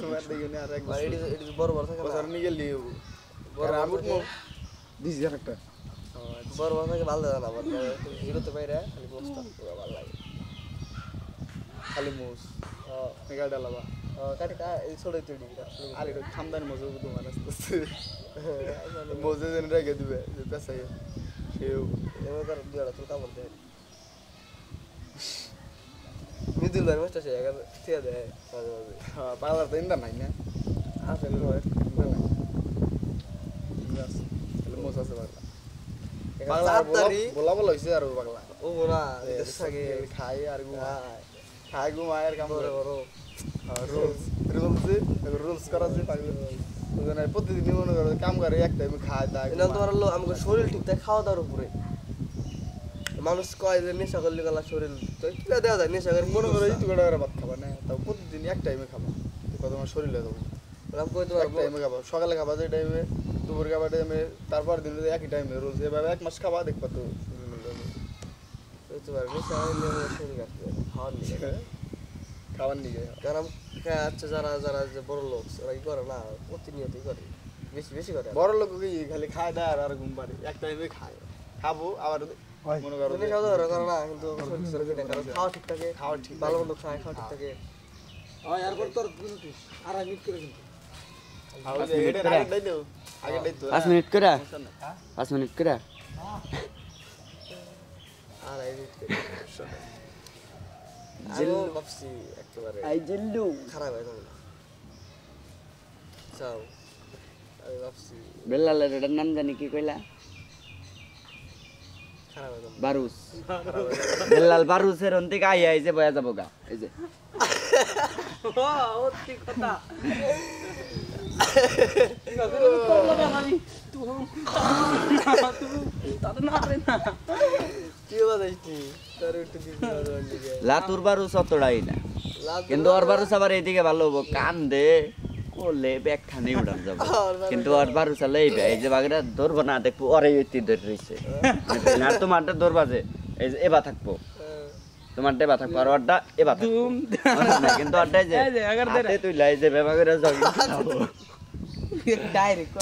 তোমার দেখি না আর একবার এটি বড় বড় থাকে বছর নিয়ে গেলি বড় আমি উঠবো দিছি একটা বড় বড় থাকে ভালো লাগে না আমার হিরোতে বাইরে খালি বসতা পুরো ভালো লাগে খালি মুস মেগা ডালাবা কাটি এই ছোড়ে তুই আর এটা খামদানি মজা তোমার আসতে মজা যেন রেখে দিবে যে পেশাই সেও এবার তার দুয়ারা তুই কামড় দেয় মিদুল ভাই মাস্টার সে একা থিয়া দেয় মাঝে মাঝে পাগলার তো ইন্দা নাই না আছে নয় ইন্দা নাই তাহলে মোজ আছে পাগলা পাগলা বলা বলা হয়েছে আর পাগলা ও মোরা থাকে খাই আর খাই ঘুমায় আর কাম করে বড় রুলস করা আছে পাগলা প্রতিদিন মনে করো কাম করে এক টাইমে খায় দায় এটা তোমার হলো আমাকে শরীর ঠিক থাকে খাওয়া দাওয়ার উপরে মানুষ কয় যে নেশা করলে গেলা শরীর তো কি দেওয়া যায় নেশা করে মনে করো একটু করে ভাত খাবা না তাও প্রতিদিন এক টাইমে খাবা তোমার শরীরে দেবো আমি কইতে পারবো টাইমে খাবা সকালে খাবা যে টাইমে দুপুর খাবা টাইমে তারপর দিন একই টাইমে রোজ এভাবে এক মাস খাবা দেখবা তো কইতে পারবো নেশা হইলে শরীর কাটবে খাওয়ার নিয়ে খাবার নিয়ে কারণ আচ্ছা যারা যারা যে বড় লোক ওরা কি করে না প্রতিনিয়তই করে বেশি বেশি করে বড় লোক কি খালি খায় দেয় আর ঘুম পারে এক টাইমে খায় খাবো আবার মনে করো নেশা করে না কিন্তু শরীর খাওয়া ঠিক থাকে খাওয়া ঠিক ভালো মন্দ খায় খাওয়া ঠিক থাকে এরপর তোর আর মিট করে কিন্তু 5 মিনিট করে 5 মিনিট করে আর এই জিল ভাবছি একেবারে আই জিল্লু খারাপ হয়ে গেল চাও আমি ভাবছি বেল্লালের এটার নাম জানি কি কইলা খারাপ হয়ে গেল বারুস বেল্লাল বারুসের অন্তে আই আইছে বয়া যাব গা এই যে ও ঠিক কথা লাতুর বারুস অতটাই না কিন্তু ওর বারুস আবার এইদিকে ভালো হবো কান দে করলে ব্যাগখানে উড়ান যাবো কিন্তু ওর বারুস আলে এই যে বাঘটা ধরবো না দেখবো ওরে এটি ধরে রয়েছে আর তোমারটা ধরবা যে এই যে এবার থাকবো তোমারটা এবার থাকবো আর ওরটা এবার থাকবো কিন্তু ওরটাই যে তুই লাই যে ব্যবহার করে যাবি ডাইরেক্ট